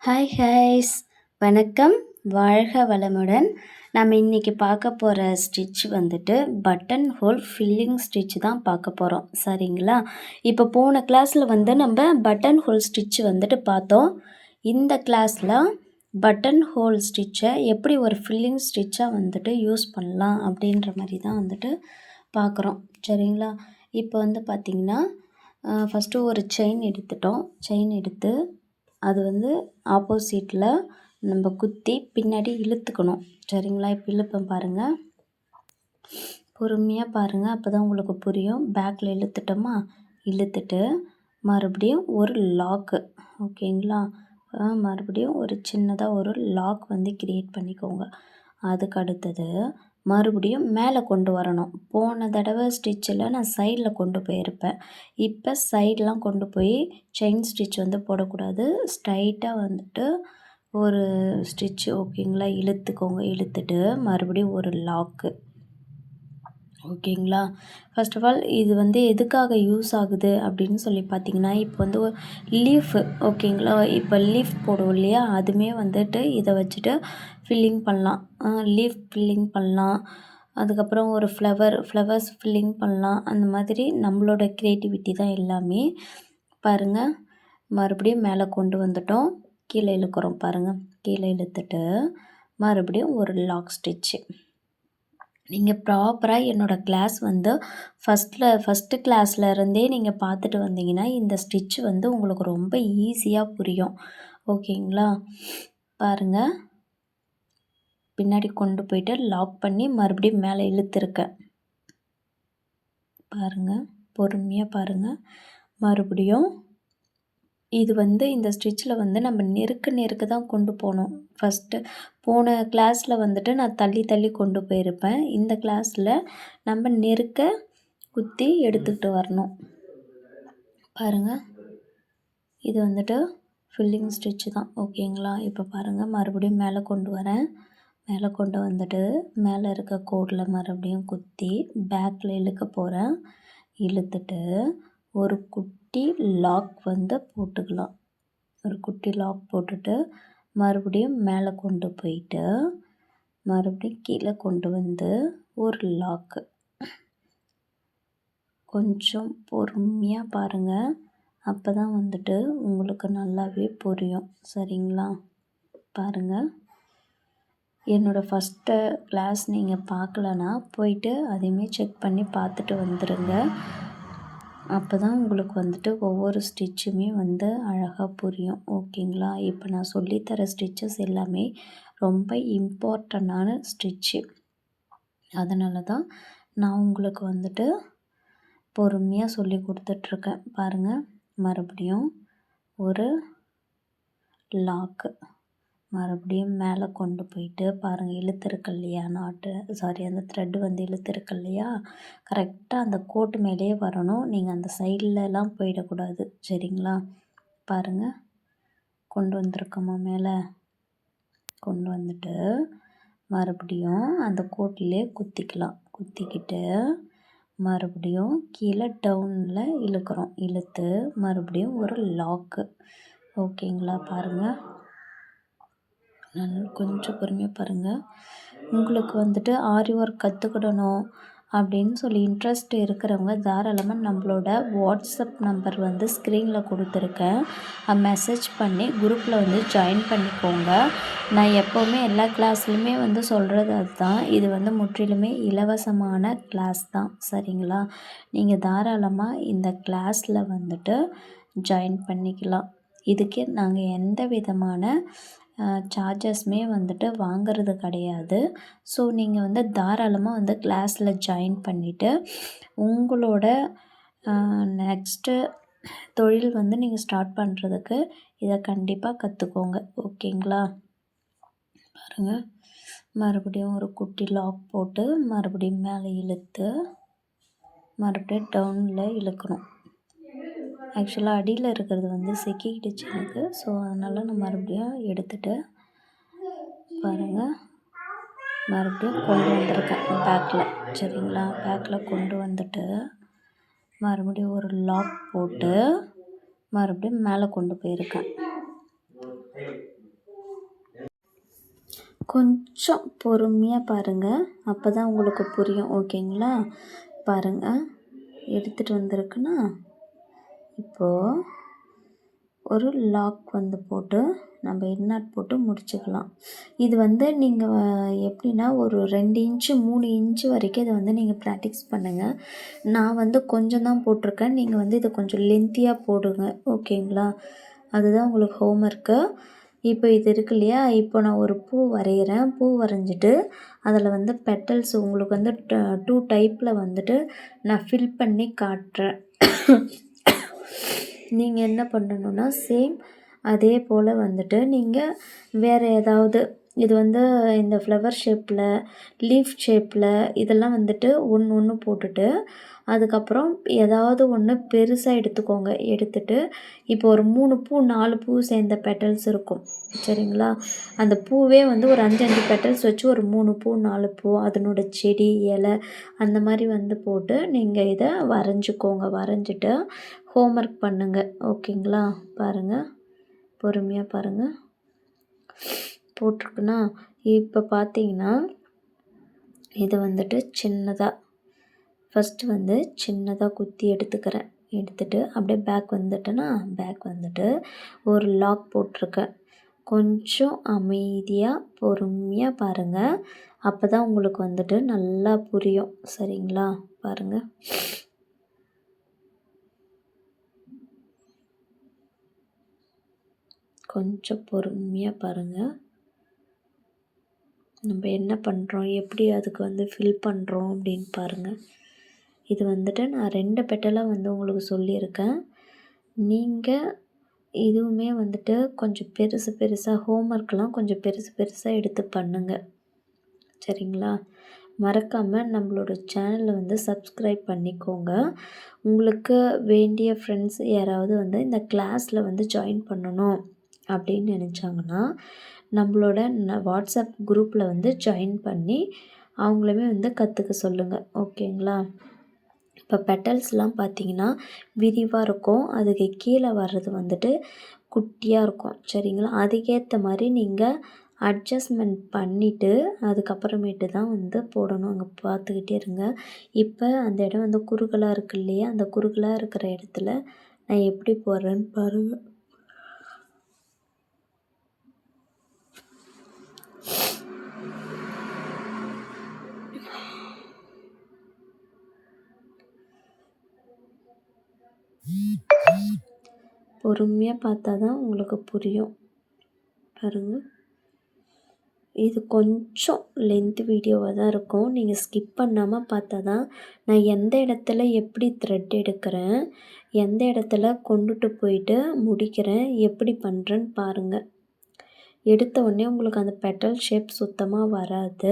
Hi highs வணக்கம். வாழ்க வளமுடன். நம்ம இன்றைக்கி பார்க்க போகிற ஸ்டிச் வந்துட்டு பட்டன் ஹோல் ஃபில்லிங் ஸ்டிச் தான் பார்க்க போகிறோம். சரிங்களா? இப்போ போன கிளாஸில் வந்து நம்ம பட்டன் ஹோல் ஸ்டிச் வந்துட்டு பார்த்தோம். இந்த கிளாஸில் பட்டன் ஹோல் ஸ்டிச்சை எப்படி ஒரு ஃபில்லிங் ஸ்டிச்சாக வந்துட்டு யூஸ் பண்ணலாம் அப்படின்ற மாதிரி தான் வந்துட்டு பார்க்குறோம். சரிங்களா? இப்போ வந்து பார்த்திங்கன்னா ஃபஸ்ட்டு ஒரு செயின் எடுத்துட்டோம். செயின் எடுத்து அது வந்து ஆப்போசிட்டில் நம்ம குத்தி பின்னாடி இழுத்துக்கணும். சரிங்களா? இப்போ இழுப்பேன் பாருங்கள், பொறுமையாக பாருங்கள், அப்போ தான் உங்களுக்கு புரியும். பேக்கில் இழுத்துட்டோமா, இழுத்துட்டு மறுபடியும் ஒரு லாக்கு, ஓகேங்களா? மறுபடியும் ஒரு சின்னதாக ஒரு லாக் வந்து க்ரியேட் பண்ணிக்கோங்க. அதுக்கு அடுத்தது மறுபடியும் மேலே கொண்டு வரணும். போன தடவை ஸ்டிச்சில் நான் சைடில் கொண்டு போயிருப்பேன். இப்போ சைடெலாம் கொண்டு போய் செயின் ஸ்டிச் வந்து போடக்கூடாது. ஸ்ட்ரைட்டாக வந்துட்டு ஒரு ஸ்டிச்சு, ஓகேங்களா? இழுத்துக்கோங்க. இழுத்துட்டு மறுபடியும் ஒரு லாக்கு, ஓகேங்களா? ஃபர்ஸ்ட் ஆஃப் ஆல் இது வந்து எதுக்காக யூஸ் ஆகுது அப்படின்னு சொல்லி பார்த்தீங்கன்னா, இப்போ வந்து லீஃபு, ஓகேங்களா? இப்போ லீஃப் போடுவோம் இல்லையா, அதுவுமே வந்துட்டு இதை வச்சுட்டு ஃபில்லிங் பண்ணலாம். லீஃப் ஃபில்லிங் பண்ணலாம். அதுக்கப்புறம் ஒரு ஃப்ளவர்ஸ் ஃபில்லிங் பண்ணலாம். அந்த மாதிரி நம்மளோட க்ரியேட்டிவிட்டி தான் எல்லாமே. பாருங்கள், மறுபடியும் மேலே கொண்டு வந்துட்டோம். கீழே இழுக்கிறோம் பாருங்கள். கீழே இழுத்துட்டு மறுபடியும் ஒரு லாக் ஸ்டிச்சு. நீங்கள் ப்ராப்பராக என்னோடய கிளாஸ் வந்து ஃபஸ்ட்டு கிளாஸில் இருந்தே நீங்கள் பார்த்துட்டு வந்தீங்கன்னா இந்த ஸ்டிச் வந்து உங்களுக்கு ரொம்ப ஈஸியாக புரியும். ஓகேங்களா? பாருங்கள், பின்னாடி கொண்டு போயிட்டு லாக் பண்ணி மறுபடியும் மேலே இழுத்துருக்கேன். பாருங்கள், பொறுமையாக பாருங்கள். மறுபடியும் இது வந்து இந்த ஸ்டிச்சில் வந்து நம்ம நெருக்க தான் கொண்டு போகணும். போன கிளாஸில் வந்துட்டு நான் தள்ளி கொண்டு போயிருப்பேன். இந்த கிளாஸில் நம்ம நெருக்க குத்தி எடுத்துக்கிட்டு வரணும். பாருங்கள், இது வந்துட்டு ஃபில்லிங் ஸ்டிச்சு தான், ஓகேங்களா? இப்போ பாருங்கள், மறுபடியும் மேலே கொண்டு வரேன். மேலே கொண்டு வந்துட்டு மேலே இருக்க கோடில் மறுபடியும் குத்தி பேக்கில் இழுக்க போகிறேன். இழுத்துட்டு ஒரு குட்டி லாக் வந்து போட்டுக்கலாம். ஒரு குட்டி லாக் போட்டுட்டு மறுபடியும் மேலே கொண்டு போயிட்டு மறுபடியும் கீழே கொண்டு வந்து ஒரு லாக்கு. கொஞ்சம் பொறுமையாக பாருங்கள், அப்போ தான் வந்துட்டு உங்களுக்கு நல்லாவே புரியும். சரிங்களா? பாருங்கள், என்னோடய ஃபஸ்ட்டு கிளாஸ் நீங்கள் பார்க்கலன்னா போயிட்டு அதையுமே செக் பண்ணி பார்த்துட்டு வந்துடுங்க. அப்போ தான் உங்களுக்கு வந்துட்டு ஒவ்வொரு ஸ்டிச்சுமே வந்து அழகாக புரியும். ஓகேங்களா? இப்போ நான் சொல்லித்தர ஸ்டிச்சஸ் எல்லாமே ரொம்ப இம்பார்ட்டண்டான ஸ்டிச்சு. அதனால தான் நான் உங்களுக்கு வந்துட்டு பொறுமையாக சொல்லி கொடுத்துட்ருக்கேன். பாருங்கள், மறுபடியும் ஒரு லாக்கு, மறுபடியும் மேலே கொண்டு போயிட்டு பாருங்கள், இழுத்துருக்கு இல்லையா அந்த த்ரெட்டு வந்து இழுத்துருக்கு இல்லையா, கரெக்டாக அந்த கோட்டு மேலேயே வரணும். நீங்கள் அந்த சைட்லலாம் போயிடக்கூடாது. சரிங்களா? பாருங்கள், கொண்டு வந்திருக்கோமா, மேலே கொண்டு வந்துட்டு மறுபடியும் அந்த கோட்டிலே குத்திக்கலாம். குத்திக்கிட்டு மறுபடியும் கீழே டவுனில் இழுக்கிறோம். இழுத்து மறுபடியும் ஒரு லாக்கு, ஓகேங்களா? பாருங்கள், கொஞ்சம் பொறுமையாக பாருங்கள். உங்களுக்கு வந்துட்டு ஆரி ஒர்க் கற்றுக்கிடணும் அப்படின்னு சொல்லி இன்ட்ரெஸ்ட் இருக்கிறவங்க தாராளமாக நம்மளோட வாட்ஸ்அப் நம்பர் வந்து ஸ்க்ரீனில் கொடுத்துருக்கேன். மெசேஜ் பண்ணி குரூப்பில் வந்து ஜாயின் பண்ணிக்கோங்க. நான் எப்போவுமே எல்லா கிளாஸ்லையுமே வந்து சொல்கிறது அதுதான். இது வந்து முற்றிலுமே இலவசமான கிளாஸ் தான். சரிங்களா? நீங்கள் தாராளமாக இந்த கிளாஸில் வந்துட்டு ஜாயின் பண்ணிக்கலாம். இதுக்கு நாங்கள் எந்த விதமான சார்ஜஸ்மே வந்துட்டு வாங்கிறது கிடையாது. ஸோ நீங்கள் வந்து தாராளமாக வந்து கிளாஸில் ஜாயின் பண்ணிவிட்டு உங்களோட நெக்ஸ்ட்டு தொழில் வந்து நீங்கள் ஸ்டார்ட் பண்ணுறதுக்கு இதை கண்டிப்பாக கற்றுக்கோங்க. ஓகேங்களா? பாருங்கள், மறுபடியும் ஒரு குட்டி லாக் போட்டு மறுபடியும் மேலே இழுத்து மறுபடியும் டவுனில் இழுக்கணும். ஆக்சுவலாக அடியில் இருக்கிறது வந்து சிக்கிக்கிடுச்சு எனக்கு. ஸோ அதனால் நான் மறுபடியும் எடுத்துகிட்டு பாருங்கள், மறுபடியும் கொண்டு வந்திருக்கேன் பேக்கில். சரிங்களா? பேக்கில் கொண்டு வந்துட்டு மறுபடியும் ஒரு லாக் போட்டு மறுபடியும் மேலே கொண்டு போயிருக்கேன். கொஞ்சம் பொறுமையாக பாருங்கள், அப்போ தான் உங்களுக்கு புரியும். ஓகேங்களா? பாருங்கள், எடுத்துகிட்டு வந்திருக்குன்னா இப்போது ஒரு லாக் வந்து போட்டு நம்ம இன்னாட் போட்டு முடிச்சுக்கலாம். இது வந்து நீங்கள் எப்படின்னா ஒரு 2 இன்ச்சு 3 இன்ச்சு வரைக்கும் இதை வந்து நீங்கள் ப்ராக்டிஸ் பண்ணுங்கள். நான் வந்து கொஞ்சம் தான் போட்டிருக்கேன், நீங்கள் வந்து இதை கொஞ்சம் லென்த்தியாக போடுங்க. ஓகேங்களா? அதுதான் உங்களுக்கு ஹோம்ஒர்க்கு. இப்போ இது இருக்கு இல்லையா, இப்போ நான் ஒரு பூ வரைகிறேன். பூ வரைஞ்சிட்டு அதில் வந்து பெட்டல்ஸ் உங்களுக்கு வந்து 2 டைப்பில் வந்துட்டு நான் ஃபில் பண்ணி காட்டுறேன். நீங்கள் என்ன பண்ணணுன்னா சேம் அதே போல் வந்துட்டு நீங்கள் வேறு ஏதாவது இது வந்து இந்த ஃப்ளவர் ஷேப்பில், லீஃப் ஷேப்பில் இதெல்லாம் வந்துட்டு ஒன்று போட்டுட்டு அதுக்கப்புறம் ஏதாவது ஒன்று பெருசாக எடுத்துக்கோங்க. எடுத்துகிட்டு இப்போ ஒரு 3 பூ 4 பூ சேர்ந்த பெட்டல்ஸ் இருக்கும், சரிங்களா? அந்த பூவே வந்து ஒரு 5 பெட்டல்ஸ் வச்சு ஒரு 3 பூ 4 பூ அதனோட செடி இலை அந்த மாதிரி வந்து போட்டு நீங்கள் இதை வரைஞ்சிக்கோங்க. வரைஞ்சிட்டு ஹோம்ஒர்க் பண்ணுங்கள். ஓகேங்களா? பாருங்கள், பொறுமையாக பாருங்கள். போட்டிருக்குன்னா இப்போ பார்த்தீங்கன்னா இது வந்துட்டு சின்னதாக ஃபஸ்ட்டு வந்து சின்னதாக குத்தி எடுத்துக்கிறேன். எடுத்துகிட்டு அப்படியே பேக் வந்துட்டு ஒரு லாக் போட்டிருக்கேன். கொஞ்சம் அமைதியாக பொறுமையாக பாருங்கள், அப்போ தான் உங்களுக்கு வந்துட்டு நல்லா புரியும். சரிங்களா? பாருங்கள், கொஞ்சம் பொறுமையாக பாருங்கள். நம்ம என்ன பண்ணுறோம், எப்படி அதுக்கு வந்து ஃபில் பண்ணுறோம் அப்படின்னு பாருங்கள். இது வந்துட்டு நான் 2 பெட்டலாக வந்து உங்களுக்கு சொல்லியிருக்கேன். நீங்கள் இதுவுமே வந்துட்டு கொஞ்சம் பெருசாக ஹோம்ஒர்க்லாம் கொஞ்சம் பெருசாக எடுத்து பண்ணுங்கள். சரிங்களா? மறக்காமல் நம்மளோட சேனலை வந்து சப்ஸ்கிரைப் பண்ணிக்கோங்க. உங்களுக்கு வேண்டிய ஃப்ரெண்ட்ஸ் யாராவது வந்து இந்த கிளாஸில் வந்து ஜாயின் பண்ணணும் அப்படின்னு நினச்சாங்கன்னா நம்மளோட வாட்ஸ்அப் குரூப்பில் வந்து ஜாயின் பண்ணி அவங்களுமே வந்து கற்றுக்க சொல்லுங்கள். ஓகேங்களா? இப்போ பெட்டல்ஸ்லாம் பார்த்திங்கன்னா விரிவாக இருக்கும், அதுக்கு கீழே வர்றது வந்துட்டு குட்டியாக இருக்கும். சரிங்களா? அதுக்கேற்ற மாதிரி நீங்கள் அட்ஜஸ்ட்மெண்ட் பண்ணிவிட்டு அதுக்கப்புறமேட்டு தான் வந்து போடணும். அங்கே பார்த்துக்கிட்டே இருங்க. இப்போ அந்த இடம் வந்து குறுகலாக இருக்கு இல்லையா, அந்த குறுகலாக இருக்கிற இடத்துல நான் எப்படி போடுறேன்னு பாருங்கள். பொறுமையாக பார்த்தா தான் உங்களுக்கு புரியும். பாருங்கள், இது கொஞ்சம் லென்த் வீடியோவாக தான் இருக்கும். நீங்கள் ஸ்கிப் பண்ணாமல் பார்த்தா தான் நான் எந்த இடத்துல எப்படி த்ரெட் எடுக்கிறேன், எந்த இடத்துல கொண்டுட்டு போயிட்டு முடிக்கிறேன், எப்படி பண்ணுறேன்னு பாருங்கள். எடுத்த உடனே உங்களுக்கு அந்த பெட்டல் ஷேப் சுத்தமாக வராது.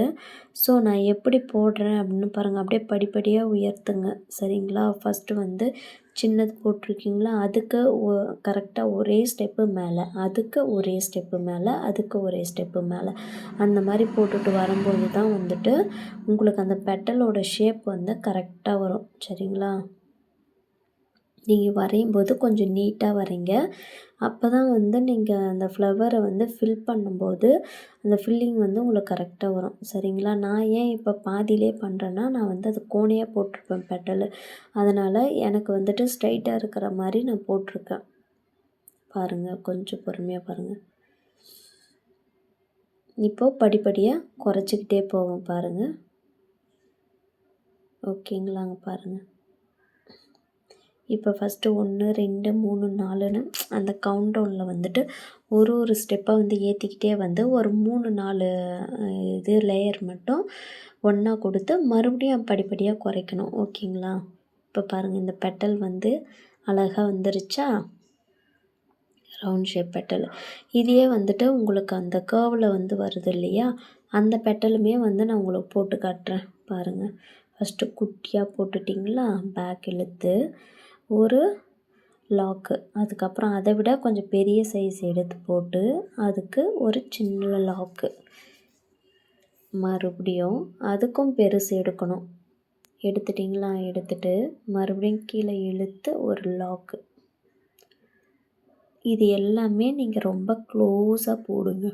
ஸோ நான் எப்படி போடுறேன் அப்படின்னு பாருங்கள். அப்படியே படிப்படியாக உயர்த்துங்க. சரிங்களா? ஃபஸ்ட்டு வந்து சின்னது போட்டிருக்கீங்களா, அதுக்கு கரெக்டாக ஒரே ஸ்டெப்பு மேலே, அதுக்கு ஒரே ஸ்டெப்பு மேலே, அதுக்கு ஒரே ஸ்டெப்பு மேலே அந்த மாதிரி போட்டுட்டு வரும்போது தான் வந்துட்டு உங்களுக்கு அந்த பெட்டலோட ஷேப் வந்து கரெக்டாக வரும். சரிங்களா? நீங்கள் வரையும்போது கொஞ்சம் நீட்டாக வரைங்க. அப்போ தான் வந்து நீங்கள் அந்த ஃப்ளவரை வந்து ஃபில் பண்ணும்போது அந்த ஃபில்லிங் வந்து உங்களுக்கு கரெக்டாக வரும். சரிங்களா? நான் ஏன் இப்போ பாதியிலே பண்ணுறேன்னா, நான் வந்து அது கோணையாக போட்டிருப்பேன் பெட்டலு. அதனால் எனக்கு வந்துட்டு ஸ்ட்ரைட்டாக இருக்கிற மாதிரி நான் போட்டிருக்கேன். பாருங்கள், கொஞ்சம் பொறுமையாக பாருங்கள். இப்போது படிப்படியாக குறைச்சிக்கிட்டே போவோம் பாருங்கள். ஓகேங்களாங்க? பாருங்கள், இப்போ ஃபஸ்ட்டு 1 2 3 4ன்னு அந்த கவுண்ட் டவுனில் வந்துட்டு ஒரு ஸ்டெப்பாக வந்து ஏற்றிக்கிட்டே வந்து ஒரு 3 4 இது லேயர் மட்டும் ஒன்றா கொடுத்து மறுபடியும் படிப்படியாக குறைக்கணும். ஓகேங்களா? இப்போ பாருங்கள், இந்த பெட்டல் வந்து அழகாக வந்துருச்சா, ரவுண்ட் ஷேப் பெட்டல். இதையே வந்துட்டு உங்களுக்கு அந்த கர்வில் வந்து வருது இல்லையா, அந்த பெட்டலுமே வந்து நான் உங்களுக்கு போட்டு காட்டுறேன். பாருங்கள், ஃபஸ்ட்டு குட்டியாக போட்டுட்டிங்களா, பேக் இழுத்து ஒரு லாக்கு, அதுக்கப்புறம் அதை விட கொஞ்சம் பெரிய சைஸ் எடுத்து போட்டு அதுக்கு ஒரு சின்ன லாக்கு, மறுபடியும் அதுக்கும் பெருசு எடுக்கணும். எடுத்துட்டிங்களா, எடுத்துட்டு மறுபடியும் கீழே இழுத்து ஒரு லாக்கு. இது எல்லாமே நீங்கள் ரொம்ப க்ளோஸாக போடுங்க.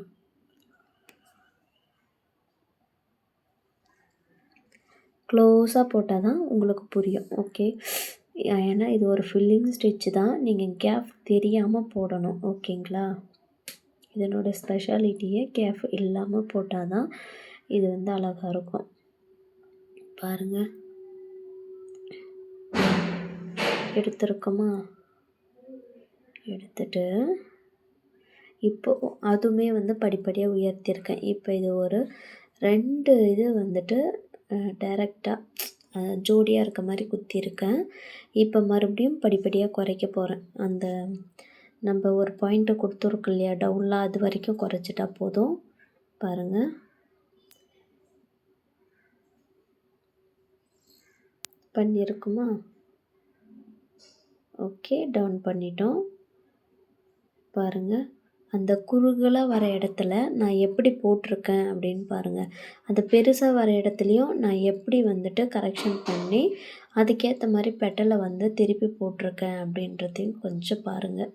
க்ளோஸாக போட்டால் தான் உங்களுக்கு புரியும். ஓகே. ஏன்னா இது ஒரு ஃபில்லிங் ஸ்டிச் தான். நீங்கள் கேப் தெரியாமல் போடணும். ஓகேங்களா? இதனோட ஸ்பெஷாலிட்டியே கேப் இல்லாமல் போட்டால் தான் இது வந்து அழகாக இருக்கும். பாருங்கள், எடுத்துருக்கோமா? எடுத்துட்டு இப்போது அதுவுமே வந்து படிப்படியாக உயர்த்தியிருக்கேன். இப்போ இது ஒரு 2 இது வந்துட்டு டைரெக்டாக ஜோடியாக இருக்க மாதிரி குத்தியிருக்கேன். இப்போ மறுபடியும் படிப்படியாக குறைக்க போகிறேன். அந்த நம்ம ஒரு பாயிண்ட்டை கொடுத்துருக்கோம் இல்லையா டவுனில், அது வரைக்கும் குறைச்சிட்டா போதும். பாருங்கள், பண்ணியிருக்குமா? ஓகே, டவுன் பண்ணிட்டோம். பாருங்கள், அந்த குறுகலாக வர இடத்துல நான் எப்படி போட்டிருக்கேன் அப்படின்னு பாருங்கள். அந்த பெருசாக வர இடத்துலையும் நான் எப்படி வந்துட்டு கரெக்ஷன் பண்ணி அதுக்கேற்ற மாதிரி பெட்டலை வந்து திருப்பி போட்டிருக்கேன் அப்படின்றதையும் கொஞ்சம் பாருங்கள்.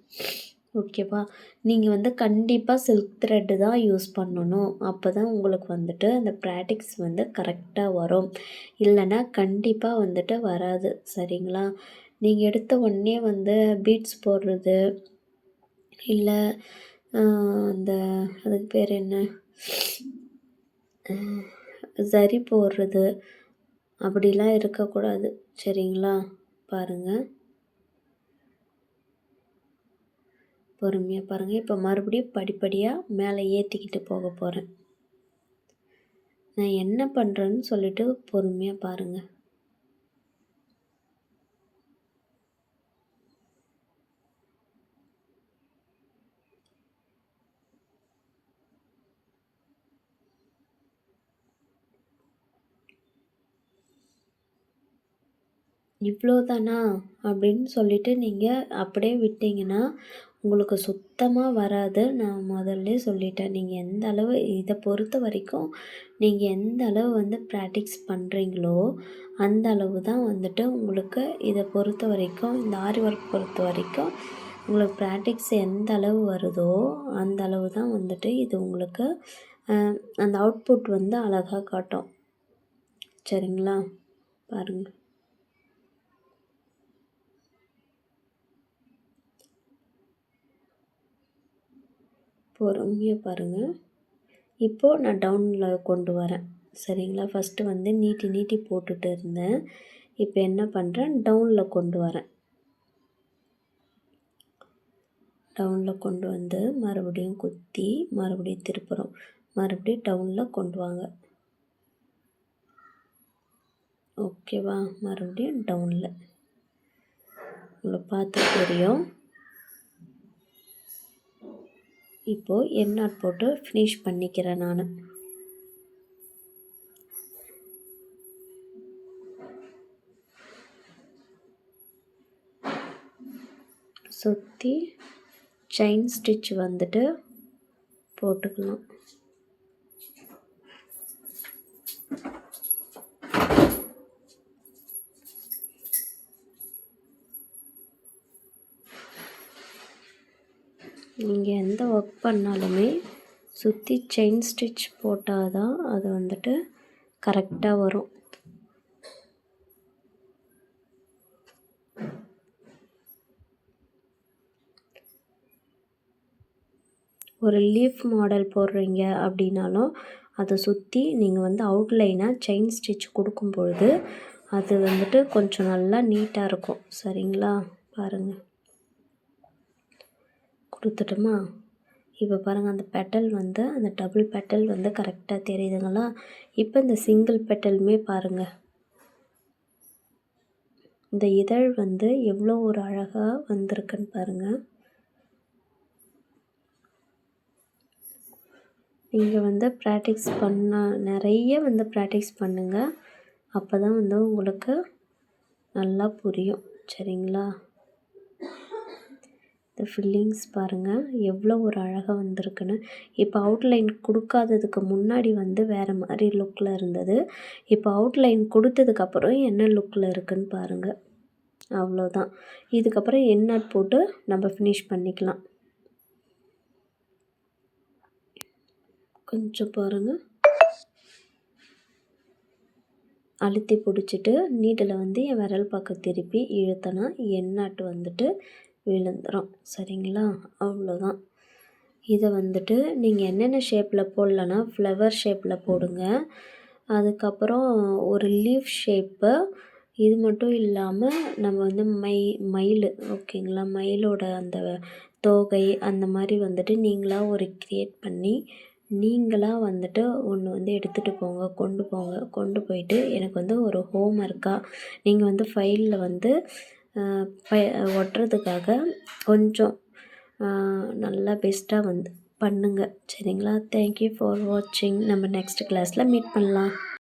ஓகேவா? நீங்கள் வந்து கண்டிப்பாக சில்க் த்ரெட்டு தான் யூஸ் பண்ணணும். அப்போ தான் உங்களுக்கு வந்துட்டு அந்த ப்ராக்டிக்ஸ் வந்து கரெக்டாக வரும். இல்லைன்னா கண்டிப்பாக வந்துட்டு வராது. சரிங்களா? நீங்கள் எடுத்த உடனே வந்து பீட்ஸ் போடுறது, இல்லை அந்த அதுக்கு பேர் என்ன, சரி போடுறது, அப்படிலாம் இருக்கக்கூடாது. சரிங்களா? பாருங்கள், பொறுமையாக பாருங்கள். இப்போ மறுபடியும் படிப்படியாக மேலே ஏற்றிக்கிட்டு போக போகிறேன். நான் என்ன பண்ணுறேன்னு சொல்லிவிட்டு பொறுமையாக பாருங்கள். இவ்வளோ தானா அப்படின்னு சொல்லிவிட்டு நீங்கள் அப்படியே விட்டிங்கன்னா உங்களுக்கு சுத்தமாக வராது. நான் முதல்லே சொல்லிட்டேன். நீங்கள் எந்த அளவு இதை பொறுத்த வரைக்கும் நீங்கள் எந்த அளவு வந்து ப்ராக்டிக்ஸ் பண்ணுறீங்களோ அந்த அளவு தான் வந்துட்டு உங்களுக்கு இதை பொறுத்த வரைக்கும், இந்த ஆரி ஒர்க் பொறுத்த வரைக்கும் உங்களுக்கு ப்ராக்டிக்ஸ் எந்த அளவு வருதோ அந்த அளவு தான் வந்துட்டு இது உங்களுக்கு அந்த அவுட்புட் வந்து அழகாக காட்டும். சரிங்களா? பாருங்கள், பொறுமையாக பாருங்கள். இப்போது நான் டவுனில் கொண்டு வரேன். சரிங்களா? ஃபஸ்ட்டு வந்து நீட்டி நீட்டி போட்டுட்டு இருந்தேன். இப்போ என்ன பண்ணுறேன், டவுனில் கொண்டு வரேன். டவுனில் கொண்டு வந்து மறுபடியும் குத்தி மறுபடியும் திருப்புறோம். மறுபடியும் டவுனில் கொண்டு வாங்க. ஓகேவா? மறுபடியும் டவுனில் உங்களுக்கு பார்த்து தெரியும். இப்போது எண்ணாட் போட்டு ஃபினிஷ் பண்ணிக்கிறேன் நான். சுற்றி செயின் ஸ்டிச் வந்துட்டு போட்டுக்கலாம். நீங்கள் எந்த ஒர்க் பண்ணாலுமே சுற்றி செயின் ஸ்டிச் போட்டால் தான் அது வந்துட்டு கரெக்டாக வரும். ஒரு லீஃப் மாடல் போடுறீங்க அப்படின்னாலும் அதை சுற்றி நீங்கள் வந்து அவுட்லைனாக செயின் ஸ்டிச் கொடுக்கும்பொழுது அது வந்துட்டு கொஞ்சம் நல்லா நீட்டாக இருக்கும். சரிங்களா? பாருங்கள், கொடுத்துட்டோமா? இப்போ பாருங்கள், அந்த பெட்டல் வந்து அந்த டபுள் பெட்டல் வந்து கரெக்டாக தெரியுதுங்களா? இப்போ இந்த சிங்கிள் பெட்டலுமே பாருங்கள், இந்த இதழ் வந்து எவ்வளோ ஒரு அழகாக வந்திருக்குன்னு பாருங்கள். நீங்கள் வந்து ப்ராக்டிக்ஸ் நிறைய வந்து ப்ராக்டிக்ஸ் பண்ணுங்கள். அப்போ தான் வந்து உங்களுக்கு நல்லா புரியும். சரிங்களா? இந்த ஃபில்லிங்ஸ் பாருங்கள் எவ்வளோ ஒரு அழகாக வந்திருக்குன்னு. இப்போ அவுட்லைன் கொடுக்காததுக்கு முன்னாடி வந்து வேறு மாதிரி லுக்கில் இருந்தது. இப்போ அவுட்லைன் கொடுத்ததுக்கப்புறம் என்ன லுக்கில் இருக்குதுன்னு பாருங்கள். அவ்வளோதான். இதுக்கப்புறம் எண்ணாட் போட்டு நம்ம ஃபினிஷ் பண்ணிக்கலாம். கொஞ்சம் பாருங்கள், அழுத்தி பிடிச்சிட்டு நீடில் வந்து என் விரல் பக்கம் திருப்பி இழுத்தனா எண்ணாட்டு வந்துட்டு விழுந்துடும். சரிங்களா? அவ்வளோதான். இதை வந்துட்டு நீங்கள் என்னென்ன ஷேப்பில் போடலன்னா ஃப்ளவர் ஷேப்பில் போடுங்க. அதுக்கப்புறம் ஒரு லீஃப் ஷேப்பு. இது மட்டும் இல்லாமல் நம்ம வந்து மயில் ஓகேங்களா, மயிலோட அந்த தோகை அந்த மாதிரி வந்துட்டு நீங்களாக ஒரு க்ரியேட் பண்ணி நீங்களாக வந்துட்டு ஒன்று வந்து எடுத்துகிட்டு போங்க, கொண்டு போயிட்டு எனக்கு வந்து ஒரு ஹோம் ஒர்க்காக நீங்கள் வந்து ஃபைலில் வந்து ஒட்டுறதுக்காக கொஞ்சம் நல்லா பெஸ்ட்டாக வந்து பண்ணுங்கள். சரிங்களா? தேங்க்யூ ஃபார் வாட்சிங். நம்ம நெக்ஸ்ட் கிளாஸில் மீட் பண்ணலாம்.